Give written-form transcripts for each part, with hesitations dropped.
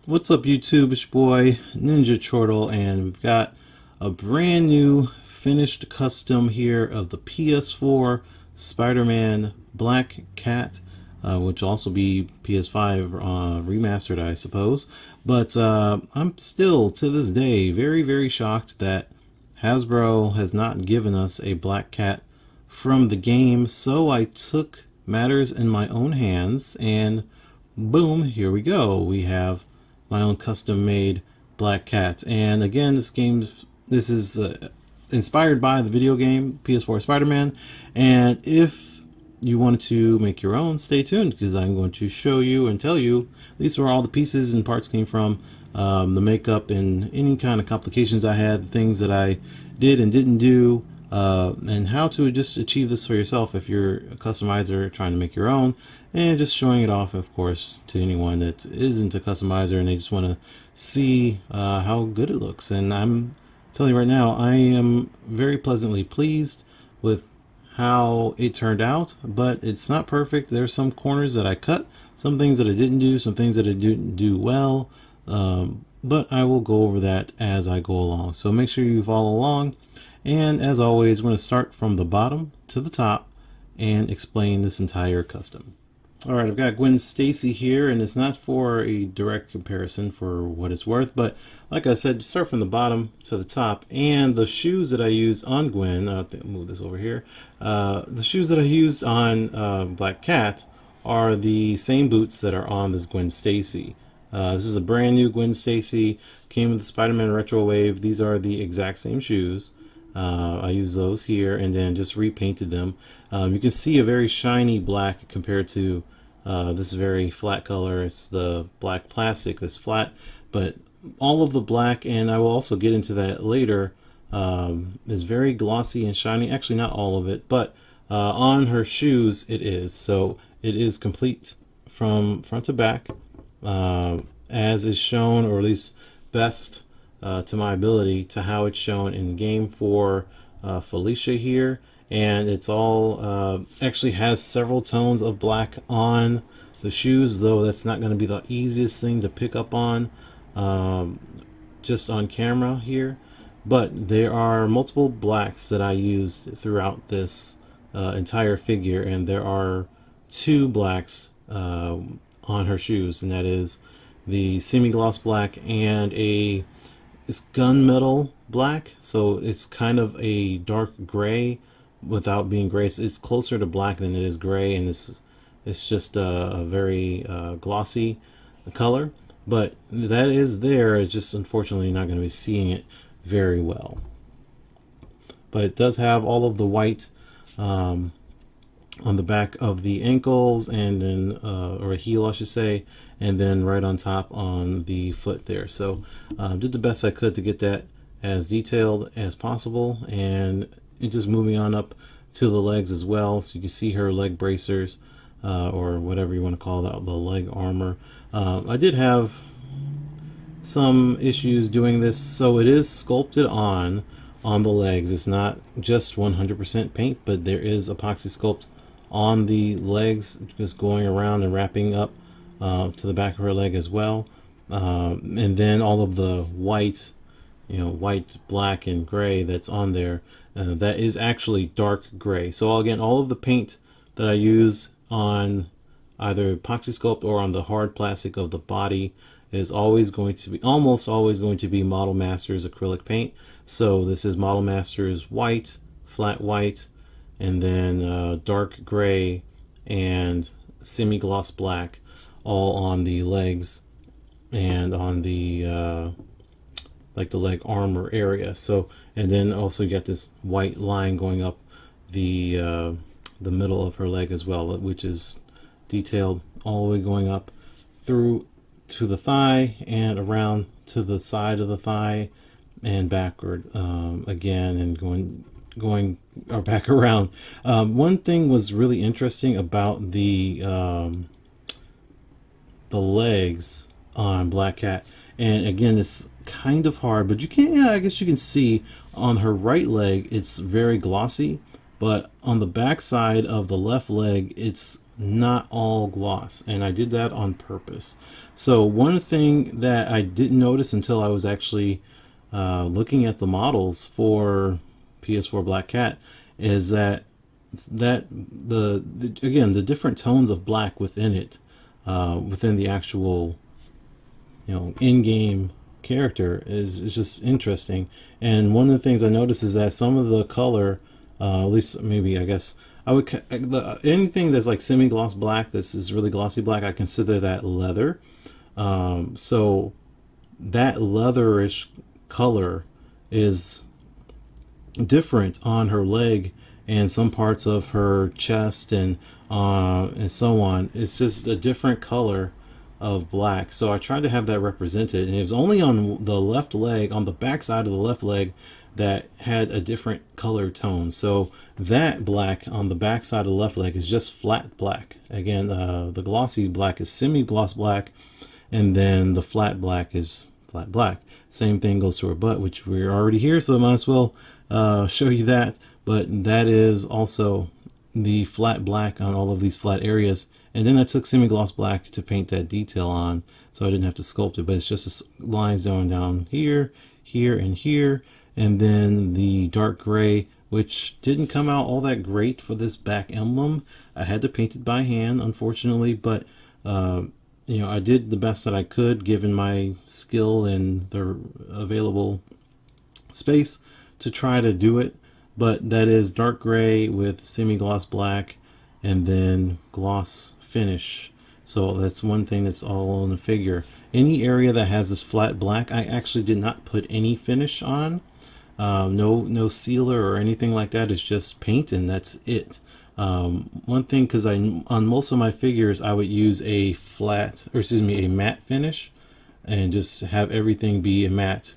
What's up YouTube? It's your boy Ninja Chortle, and we've got a brand new finished custom here of the PS4 Spider-Man Black Cat, which will also be PS5 remastered, I suppose. But I'm still, to this day, very shocked that Hasbro has not given us a Black Cat from the game, so I took matters in my own hands, and boom, here we go. We have my own custom made Black Cat. And again, this is inspired by the video game PS4 Spider-Man. And if you wanted to make your own, stay tuned, because I'm going to show you and tell you these are all the pieces and parts came from, the makeup and any kind of complications I had, things that I did and didn't do, and how to just achieve this for yourself if you're a customizer trying to make your own, and just showing it off, of course, to anyone that isn't a customizer and they just want to see how good it looks. And I'm telling you right now, I am very pleasantly pleased with how it turned out, but it's not perfect. There's some corners that I cut, some things that I didn't do, some things that I didn't do well, but I will go over that as I go along. So make sure you follow along. And as always, we're going to start from the bottom to the top and explain this entire custom. Alright, I've got Gwen Stacy here, and it's not for a direct comparison for what it's worth, but like I said, start from the bottom to the top. And the shoes that I used on Gwen, I'll move this over here, the shoes that I used on Black Cat are the same boots that are on this Gwen Stacy. This is a brand new Gwen Stacy, came with the Spider-Man Retro Wave. These are the exact same shoes. I used those here and then just repainted them. You can see a very shiny black compared to this very flat color. It's the black plastic that's flat, but all of the black, and I will also get into that later, is very glossy and shiny. Actually, not all of it, but on her shoes it is. So it is complete from front to back, as is shown, or at least best to my ability, to how it's shown in game for Felicia here. And it's all actually has several tones of black on the shoes, though that's not going to be the easiest thing to pick up on just on camera here. But there are multiple blacks that I used throughout this entire figure, and there are two blacks on her shoes, and that is the semi-gloss black and it's gunmetal black. So it's kind of a dark gray without being gray. It's closer to black than it is gray, and it's just a very glossy color. But that is there. It's just unfortunately not going to be seeing it very well. But it does have all of the white on the back of the ankles, and then or a heel I should say, and then right on top on the foot there. So did the best I could to get that as detailed as possible, and just moving on up to the legs as well, so you can see her leg bracers, or whatever you want to call that, the leg armor. I did have some issues doing this, so it is sculpted on the legs. It's not just 100% paint, but there is epoxy sculpt on the legs, just going around and wrapping up to the back of her leg as well. And then all of the white, white, black, and gray that's on there, that is actually dark gray. So again, all of the paint that I use on either epoxy sculpt or on the hard plastic of the body is always going to be, almost always going to be Model Masters acrylic paint. So this is Model Masters white, flat white, and then dark gray and semi-gloss black, all on the legs and on the like the leg armor area. So, and then also you got this white line going up the middle of her leg as well, which is detailed all the way going up through to the thigh and around to the side of the thigh and backward again, and going or back around. One thing was really interesting about the legs on Black Cat, and again, it's kind of hard, but you can, I guess you can see on her right leg it's very glossy, but on the back side of the left leg it's not all gloss, and I did that on purpose. So one thing that I didn't notice until I was actually looking at the models for PS4 Black Cat is that again, the different tones of black within it, within the actual, in-game character is just interesting. And one of the things I noticed is that some of the color, at least maybe I guess I would anything that's like semi-gloss black, this is really glossy black, I consider that leather. So that leatherish color is different on her leg and some parts of her chest and so on. It's just a different color of black. So I tried to have that represented, and it was only on the left leg, on the back side of the left leg, that had a different color tone. So that black on the back side of the left leg is just flat black. Again, the glossy black is semi-gloss black, and then the flat black is flat black. Same thing goes to her butt, which we're already here, so I might as well show you that. But that is also the flat black on all of these flat areas. And then I took semi-gloss black to paint that detail on, so I didn't have to sculpt it, but it's just lines going down here, here, and here. And then the dark gray, which didn't come out all that great for this back emblem. I had to paint it by hand, unfortunately, but I did the best that I could given my skill and the available space to try to do it. But that is dark gray with semi-gloss black and then gloss finish. So that's one thing that's all on the figure. Any area that has this flat black, I actually did not put any finish on. No sealer or anything like that. It's just paint and that's it. One thing, because on most of my figures I would use a matte finish and just have everything be a matte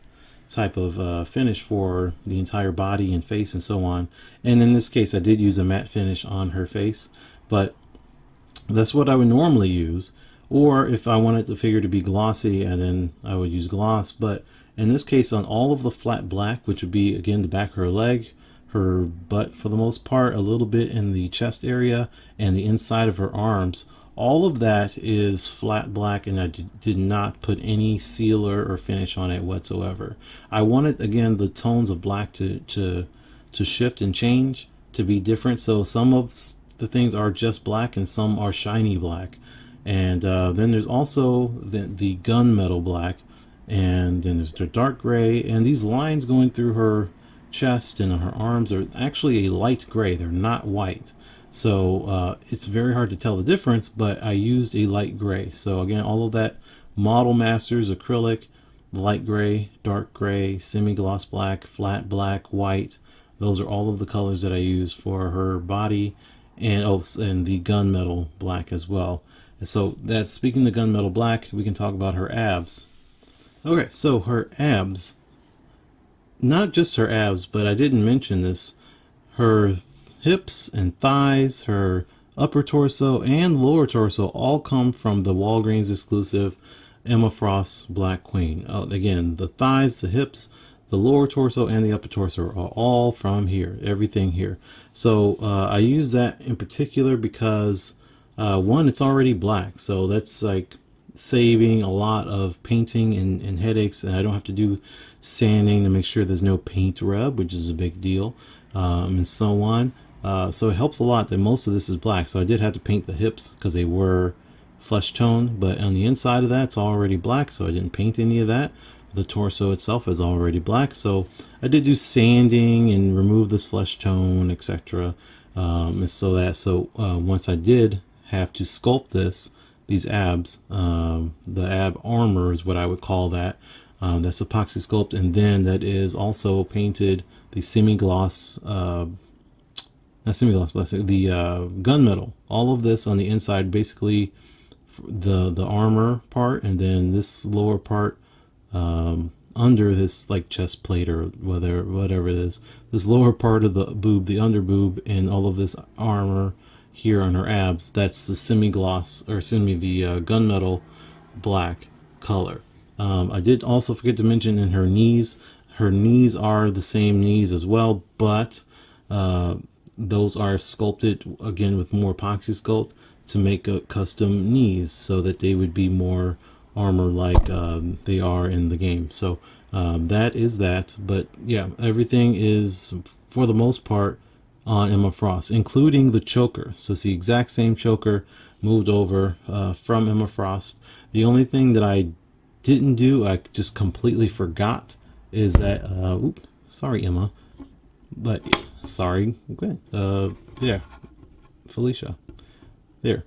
type of finish for the entire body and face and so on. And in this case I did use a matte finish on her face, but that's what I would normally use. Or if I wanted the figure to be glossy, and then I would use gloss. But in this case, on all of the flat black, which would be again the back of her leg, her butt for the most part, a little bit in the chest area, and the inside of her arms, all of that is flat black, and I did not put any sealer or finish on it whatsoever. I wanted, again, the tones of black to shift and change, to be different. So some of the things are just black and some are shiny black. And then there's also the gunmetal black, and then there's the dark gray, and these lines going through her chest and her arms are actually a light gray. They're not white. So it's very hard to tell the difference, but I used a light gray. So again, all of that Model Masters acrylic, light gray, dark gray, semi-gloss black, flat black, white. Those are all of the colors that I use for her body, and the gunmetal black as well. And so that's, speaking of gunmetal black, we can talk about her abs. Okay, so her abs, not just her abs, but I didn't mention this, her hips and thighs, her upper torso and lower torso all come from the Walgreens exclusive Emma Frost Black Queen. Again, the thighs, the hips, the lower torso, and the upper torso are all from here, everything here. So I use that in particular because one, it's already black, so that's like saving a lot of painting and headaches, and I don't have to do sanding to make sure there's no paint rub, which is a big deal, and so on. So it helps a lot that most of this is black. So I did have to paint the hips because they were flesh tone, but on the inside of that it's already black, so I didn't paint any of that. The torso itself is already black, so I did do sanding and remove this flesh tone, etc. Once I did have to sculpt these abs, the ab armor is what I would call that. That's epoxy sculpt, and then that is also painted the semi-gloss, not semi-gloss, but the gunmetal. All of this on the inside, basically the armor part, and then this lower part under this like chest plate or whatever it is. This lower part of the boob, the under boob, and all of this armor here on her abs, that's the semi-gloss, or excuse me, the gunmetal black color. I did also forget to mention in her knees are the same knees as well, but those are sculpted again with more epoxy sculpt. to make custom knees so that they would be more armor like they are in the game. So that is that. But yeah, everything is for the most part on Emma Frost, including the choker. So it's the exact same choker moved over from Emma Frost. The only thing that I didn't do, I just completely forgot, is that oops, sorry Emma, but sorry, good. Yeah, Felicia, there.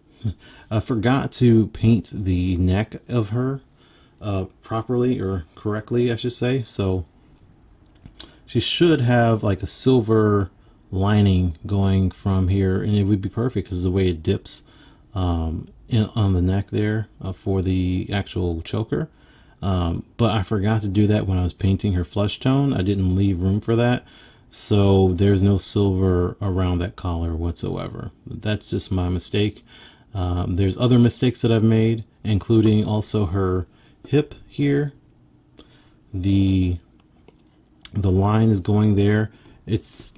I forgot to paint the neck of her properly, or correctly I should say. So she should have like a silver lining going from here, and it would be perfect because of the way it dips on the neck there for the actual choker. But I forgot to do that when I was painting her flesh tone. I didn't leave room for that, so there's no silver around that collar whatsoever. That's just my mistake. There's other mistakes that I've made, including also her hip here. The line is going there. It's,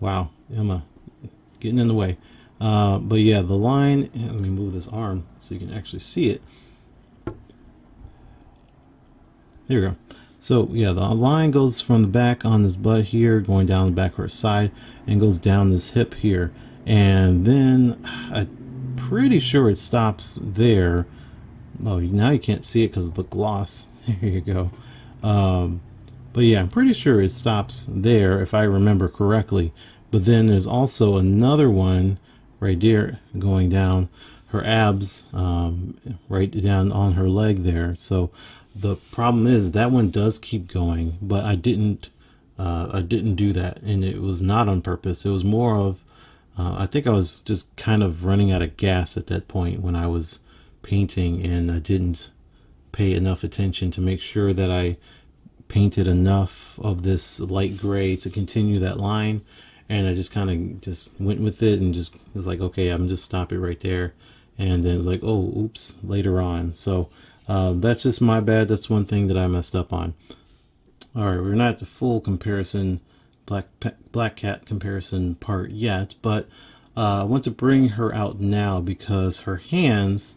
wow, Emma, getting in the way. But yeah, the line, let me move this arm so you can actually see it. There we go. So yeah, the line goes from the back on this butt here, going down the back of her side, and goes down this hip here. And then I'm pretty sure it stops there. Oh, now you can't see it because of the gloss. Here you go. But yeah, I'm pretty sure it stops there if I remember correctly. But then there's also another one right there going down her abs, right down on her leg there. So the problem is that one does keep going, but I didn't do that, and it was not on purpose. It was more of I think I was just kind of running out of gas at that point when I was painting, and I didn't pay enough attention to make sure that I painted enough of this light gray to continue that line. And I just kind of just went with it and just was like, okay, I'm just stop it right there. And then it was like, oh, oops, later on. So that's just my bad. That's one thing that I messed up on. All right, we're not at the full comparison, Black Cat comparison part yet, but I want to bring her out now because her hands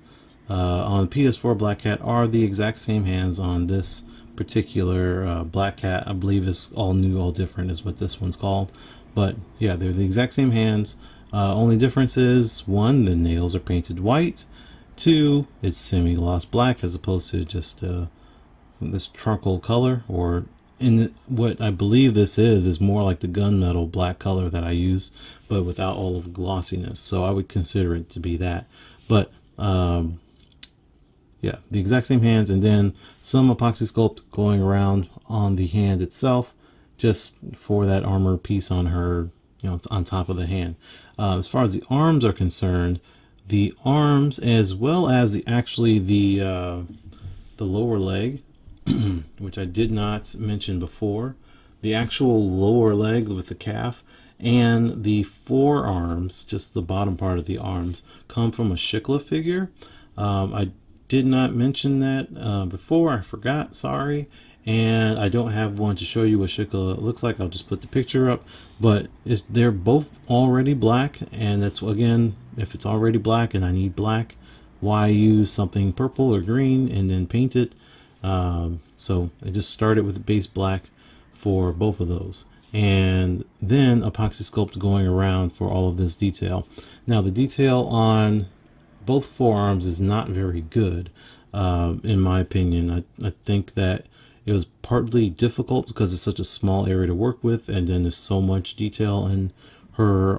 on PS4 Black Cat are the exact same hands on this particular Black Cat. I believe it's all new, all different is what this one's called. But yeah, they're the exact same hands. Only difference is, one, the nails are painted white. Two, it's semi-gloss black as opposed to just this charcoal color, or in what I believe this is more like the gunmetal black color that I use, but without all of the glossiness. So I would consider it to be that. But yeah, the exact same hands, and then some epoxy sculpt going around on the hand itself, just for that armor piece on her, you know, on top of the hand. As far as the arms are concerned, the arms, as well as the lower leg, which I did not mention before, the actual lower leg with the calf and the forearms, just the bottom part of the arms, come from a Shikla figure. I did not mention that before. I forgot, sorry. And I don't have one to show you what Shikla looks like. I'll just put the picture up, but they're both already black, and that's, again, if it's already black and I need black, why use something purple or green and then paint it? So I just started with the base black for both of those, and then epoxy sculpt going around for all of this detail. Now the detail on both forearms is not very good, in my opinion. I think that it was partly difficult because it's such a small area to work with, and then there's so much detail in her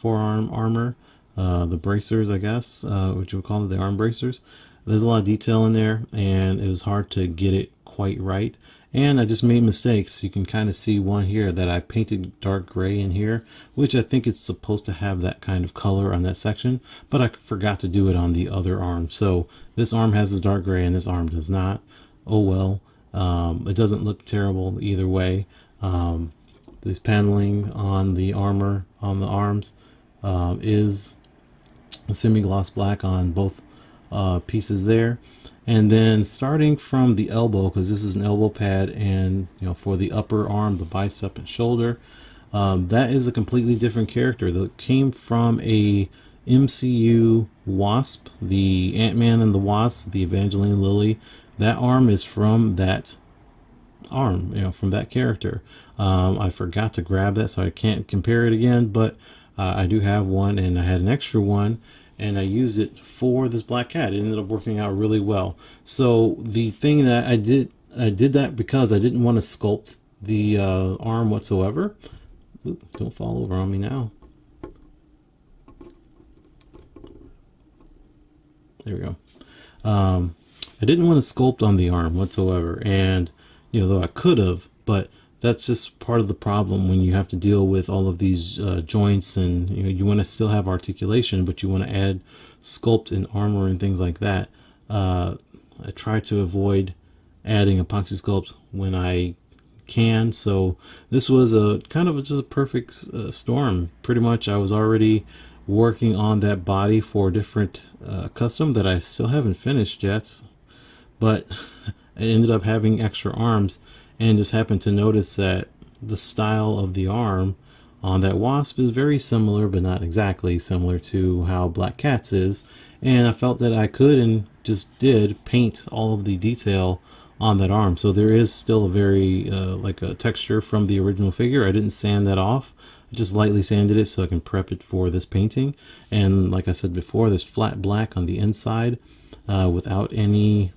forearm armor, the bracers, I guess, what you would call it, the arm bracers. There's a lot of detail in there, and it was hard to get it quite right. And I just made mistakes. You can kind of see one here that I painted dark gray in here, which I think it's supposed to have that kind of color on that section, but I forgot to do it on the other arm. So this arm has this dark gray and this arm does not. Oh well. It doesn't look terrible either way. This paneling on the armor on the arms is a semi-gloss black on both pieces there. And then starting from the elbow, because this is an elbow pad, and you know, for the upper arm, the bicep and shoulder, that is a completely different character that came from a MCU Wasp, the Ant-Man and the Wasp, the Evangeline Lilly. That arm is from that arm, from that character. I forgot to grab that, so I can't compare it again, but I do have one, and I had an extra one, and I used it for this black cat. It ended up working out really well. So the thing that I did that because I didn't want to sculpt the arm whatsoever. Ooh, don't fall over on me now. There we go. I didn't want to sculpt on the arm whatsoever, and though I could have, but that's just part of the problem when you have to deal with all of these joints, and you want to still have articulation, but you want to add sculpt and armor and things like that. I try to avoid adding epoxy sculpt when I can, so this was a kind of just a perfect storm. Pretty much I was already working on that body for a different custom that I still haven't finished yet, but I ended up having extra arms and just happened to notice that the style of the arm on that Wasp is very similar, but not exactly similar to how Black Cat's is, and I felt that I could and just did paint all of the detail on that arm. So there is still a very like a texture from the original figure. I didn't sand that off. I just lightly sanded it so I can prep it for this painting. And like I said before, there's flat black on the inside without any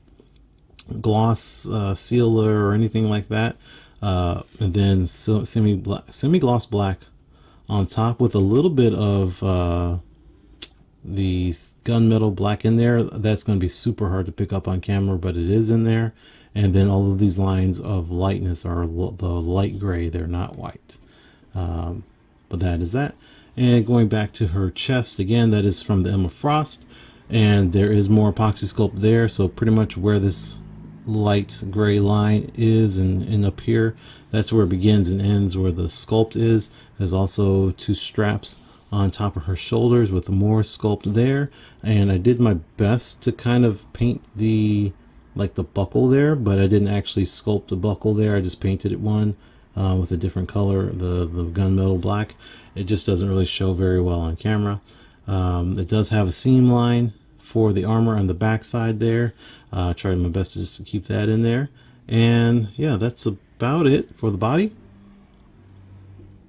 gloss sealer or anything like that, and then semi-gloss black on top with a little bit of the gunmetal black in there. That's going to be super hard to pick up on camera, but it is in there. And then all of these lines of lightness are the light gray, they're not white. But that is that. And going back to her chest again, that is from the Emma Frost, and there is more epoxy sculpt there. So pretty much where this light gray line is and up here, that's where it begins and ends, where the sculpt is. There's also two straps on top of her shoulders with more sculpt there, and I did my best to kind of paint the buckle there, but I didn't actually sculpt the buckle there. I just painted it one with a different color, the gunmetal black. It just doesn't really show very well on camera. It does have a seam line for the armor on the back side there. I tried my best just to keep that in there, and yeah, that's about it for the body.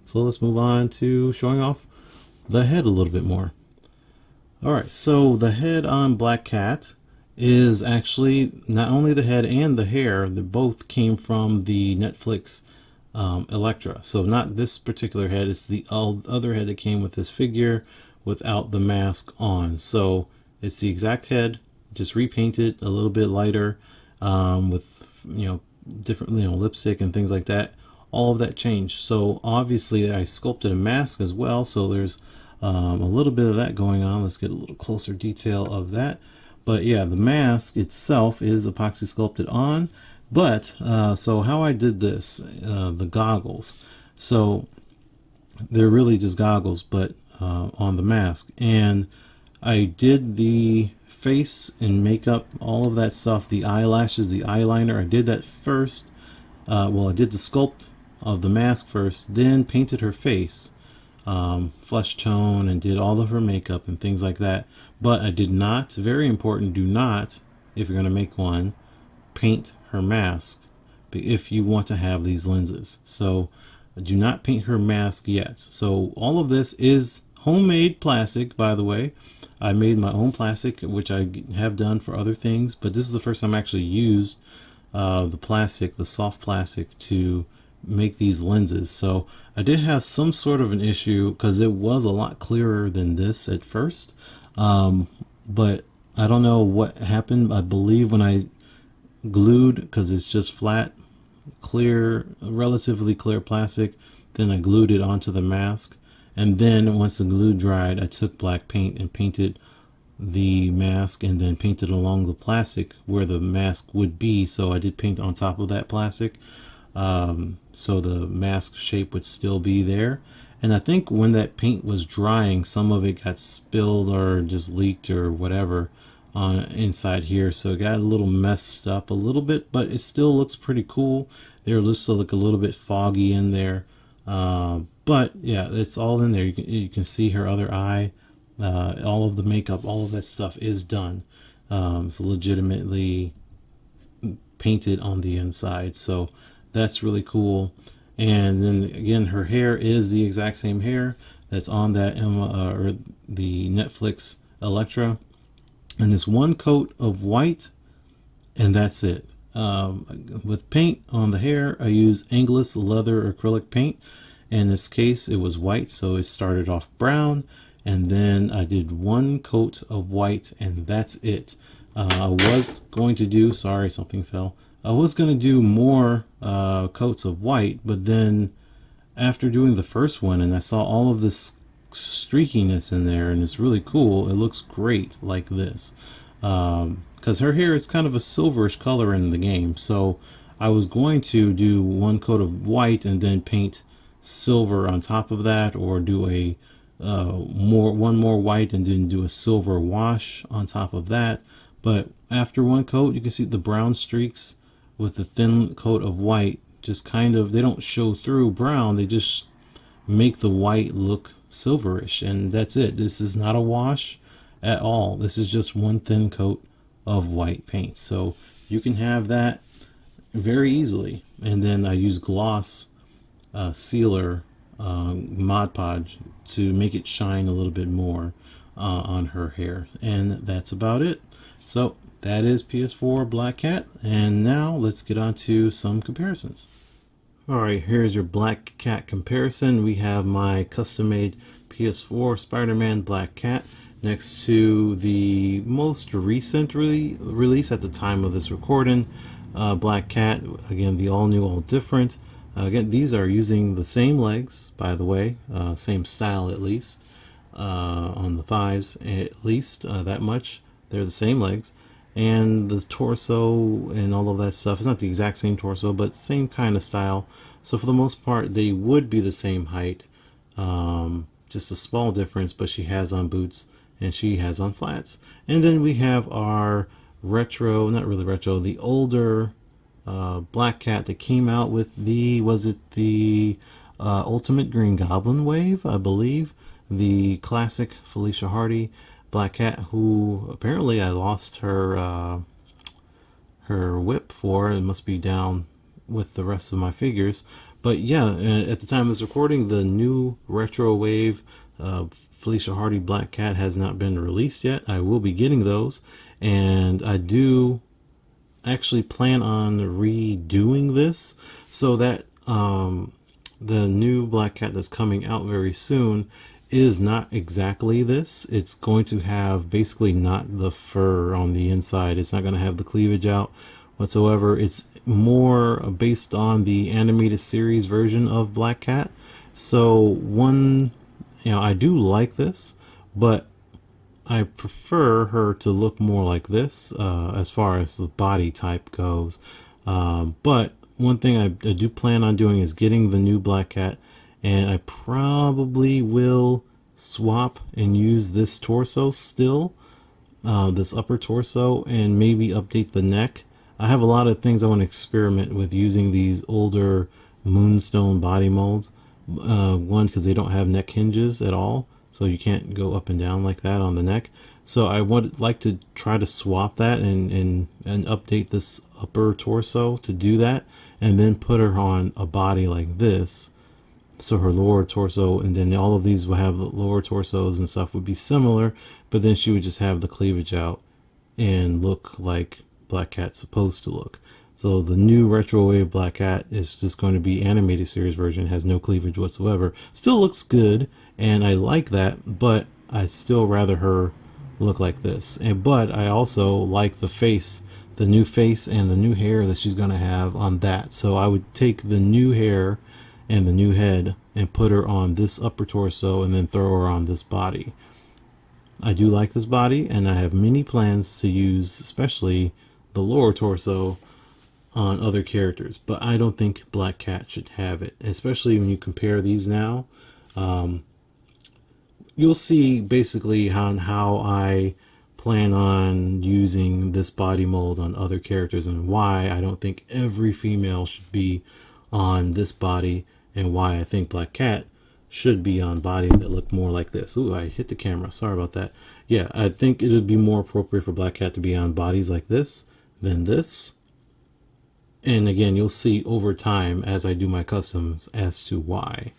So let's move on to showing off the head a little bit more. Alright, so the head on Black Cat is actually not only the head and the hair, they both came from the Netflix Elektra. So not this particular head, it's the other head that came with this figure without the mask on. So it's the exact head, just repainted a little bit lighter with different lipstick and things like that. All of that changed. So obviously I sculpted a mask as well, so there's a little bit of that going on. Let's get a little closer detail of that. But yeah, the mask itself is epoxy sculpted on. But so how I did this, the goggles, so they're really just goggles, but on the mask, and I did the face and makeup, all of that stuff, the eyelashes, the eyeliner, I did that first. Well, I did the sculpt of the mask first, then painted her face, flesh tone, and did all of her makeup and things like that. But I did not, very important, do not, if you're going to make one, paint her mask if you want to have these lenses. So do not paint her mask yet. So all of this is homemade plastic, by the way. I made my own plastic, which I have done for other things, but this is the first time I actually used the plastic, the soft plastic, to make these lenses. So I did have some sort of an issue because it was a lot clearer than this at first, but I don't know what happened. I believe when I glued, because it's just flat, clear, relatively clear plastic, then I glued it onto the mask, and then once the glue dried, I took black paint and painted the mask, and then painted along the plastic where the mask would be. So I did paint on top of that plastic, so the mask shape would still be there. And I think when that paint was drying, some of it got spilled or just leaked or whatever on inside here, so it got a little messed up a little bit, but it still looks pretty cool. There looks to look a little bit foggy in there, but yeah, it's all in there. You can see her other eye All of the makeup, all of that stuff is done. It's legitimately painted on the inside, so that's really cool. And then again, her hair is the exact same hair that's on that Emma or the Netflix Elektra, and this one coat of white, and that's it. With paint on the hair, I use Angelus leather acrylic paint. In this case, it was white, so it started off brown, and then I did one coat of white, and that's it. I was going to do, sorry, something fell. I was going to do more coats of white, but then after doing the first one, and I saw all of this streakiness in there, and it's really cool. It looks great like this. Because her hair is kind of a silverish color in the game, so I was going to do one coat of white and then paint silver on top of that, or do a one more white and then do a silver wash on top of that. But after one coat, you can see the brown streaks with the thin coat of white just kind of, they don't show through brown, they just make the white look silverish, and that's it. This is not a wash at all. This is just one thin coat of white paint, so you can have that very easily. And then I use gloss sealer Mod Podge to make it shine a little bit more on her hair, and that's about it. So that is PS4 Black Cat, and now let's get on to some comparisons. Alright, here's your Black Cat comparison. We have my custom-made PS4 Spider-Man Black Cat next to the most recent release at the time of this recording, Black Cat. Again, the all-new, all-different. Again, these are using the same legs, by the way, same style at least, on the thighs at least, that much. They're the same legs. And the torso and all of that stuff, it's not the exact same torso, but same kind of style. So for the most part, they would be the same height, just a small difference, but she has on boots and she has on flats. And then we have our retro, not really retro, the older Black Cat that came out with the, was it the Ultimate Green Goblin wave, I believe, the classic Felicia Hardy Black Cat, who apparently I lost her her whip for. It must be down with the rest of my figures. But yeah, at the time of this recording, the new retro wave Felicia Hardy Black Cat has not been released yet. I will be getting those, and I do actually plan on redoing this so that the new Black Cat that's coming out very soon is not exactly this. It's going to have basically not the fur on the inside. It's not going to have the cleavage out whatsoever. It's more based on the animated series version of Black Cat. So I do like this, but I prefer her to look more like this as far as the body type goes. But one thing I do plan on doing is getting the new Black Cat, and I probably will swap and use this torso still, this upper torso, and maybe update the neck. I have a lot of things I want to experiment with using these older Moonstone body molds. One, because they don't have neck hinges at all, so you can't go up and down like that on the neck. So I would like to try to swap that and update this upper torso to do that, and then put her on a body like this. So her lower torso, and then all of these will have lower torsos and stuff, would be similar, but then she would just have the cleavage out and look like Black Cat's supposed to look. So the new retro wave Black Cat is just going to be animated series version, has no cleavage whatsoever. Still looks good, and I like that, but I still rather her look like this. But I also like the face, the new face and the new hair that she's going to have on that. So I would take the new hair and the new head and put her on this upper torso and then throw her on this body. I do like this body, and I have many plans to use especially the lower torso on other characters, but I don't think Black Cat should have it, especially when you compare these now. You'll see basically how I plan on using this body mold on other characters, and why I don't think every female should be on this body, and why I think Black Cat should be on bodies that look more like this. Ooh, I hit the camera. Sorry about that. Yeah, I think it would be more appropriate for Black Cat to be on bodies like this than this. And again, you'll see over time as I do my customs as to why.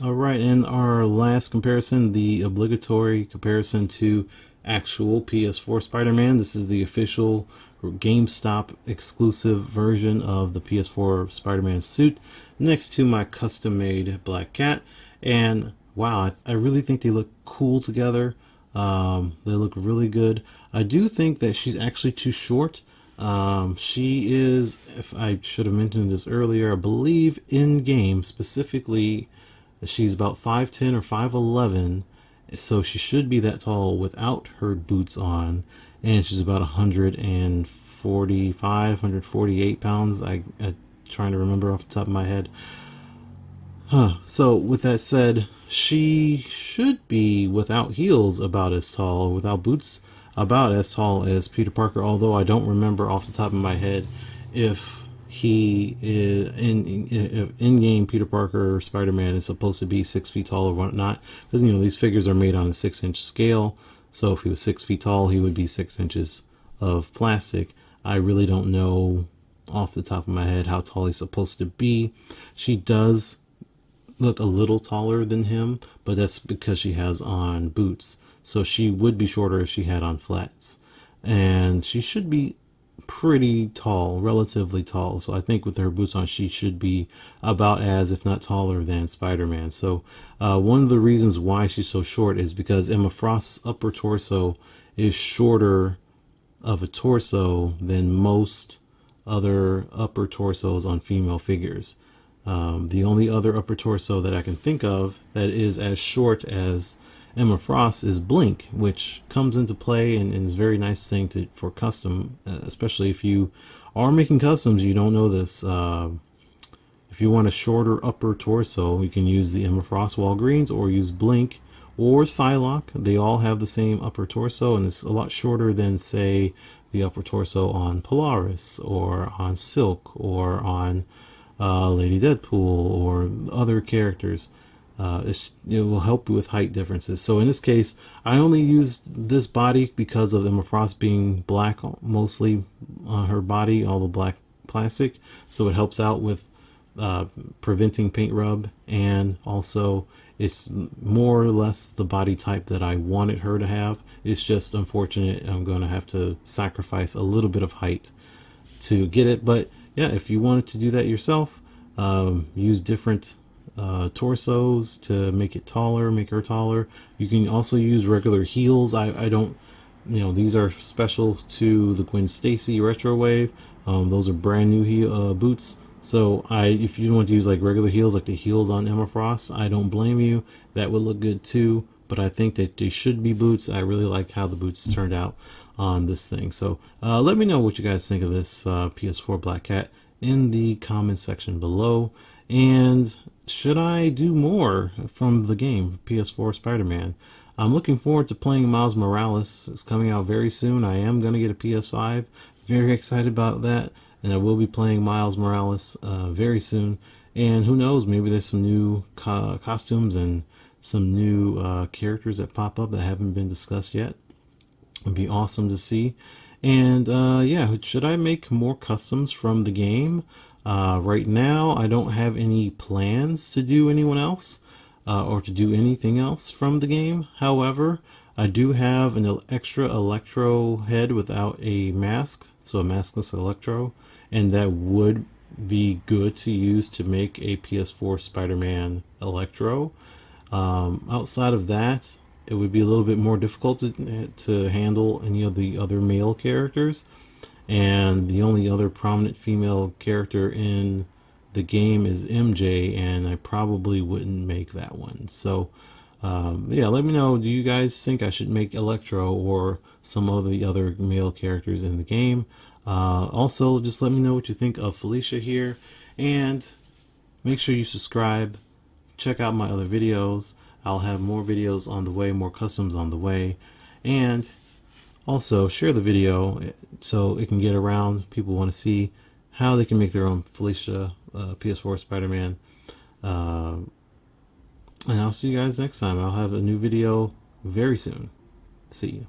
All right, and our last comparison, the obligatory comparison to actual PS4 Spider-Man. This is the official GameStop exclusive version of the PS4 Spider-Man suit next to my custom-made Black Cat. And wow, I really think they look cool together. They look really good. I do think that she's actually too short. She is, if I should have mentioned this earlier, I believe in game specifically, she's about 5'10 or 5'11, so she should be that tall without her boots on, and she's about 145, 148 pounds. I'm trying to remember off the top of my head. So with that said, she should be without heels about as tall, without boots about as tall as Peter Parker, although I don't remember off the top of my head if he is in-game Peter Parker or Spider-Man is supposed to be 6 feet tall or whatnot, because these figures are made on a 6-inch scale. So if he was 6 feet tall, he would be 6 inches of plastic. I really don't know off the top of my head how tall he's supposed to be. She does look a little taller than him, but that's because she has on boots. So she would be shorter if she had on flats, and she should be pretty tall, relatively tall. So I think with her boots on, she should be about as, if not taller than, Spider-Man. So one of the reasons why she's so short is because Emma Frost's upper torso is shorter of a torso than most other upper torsos on female figures. The only other upper torso that I can think of that is as short as Emma Frost is Blink, which comes into play and is a very nice thing for custom, especially if you are making customs. You don't know this. If you want a shorter upper torso, you can use the Emma Frost Walgreens or use Blink or Psylocke. They all have the same upper torso, and it's a lot shorter than, say, the upper torso on Polaris or on Silk or on Lady Deadpool or other characters. It will help with height differences. So in this case, I only used this body because of Emma Frost being black mostly on her body, all the black plastic. So it helps out with preventing paint rub, and also it's more or less the body type that I wanted her to have. It's just unfortunate I'm going to have to sacrifice a little bit of height to get it. But yeah, if you wanted to do that yourself, use different torsos to make it taller, make her taller. You can also use regular heels. I don't, these are special to the Gwen Stacy Retro Wave. Those are brand new boots. So if you want to use like regular heels, like the heels on Emma Frost, I don't blame you. That would look good too. But I think that they should be boots. I really like how the boots turned out on this thing. So let me know what you guys think of this PS4 Black Cat in the comment section below. And should I do more from the game, PS4 Spider-Man? I'm looking forward to playing Miles Morales. It's coming out very soon. I am going to get a PS5. Very excited about that. And I will be playing Miles Morales very soon. And who knows, maybe there's some new costumes and some new characters that pop up that haven't been discussed yet. It'd be awesome to see. And yeah, should I make more customs from the game? Right now, I don't have any plans to do anyone else or to do anything else from the game. However, I do have an extra Electro head without a mask, so a maskless Electro, and that would be good to use to make a PS4 Spider-Man Electro. Outside of that, it would be a little bit more difficult to handle any of the other male characters. And the only other prominent female character in the game is MJ, and I probably wouldn't make that one. So yeah, let me know, do you guys think I should make Electro or some of the other male characters in the game? Also, just let me know what you think of Felicia here, and make sure you subscribe. Check out my other videos. I'll have more videos on the way, more customs on the way, and also share the video so it can get around. People want to see how they can make their own Felicia PS4 Spider-Man And I'll see you guys next time. I'll have a new video very soon. See you.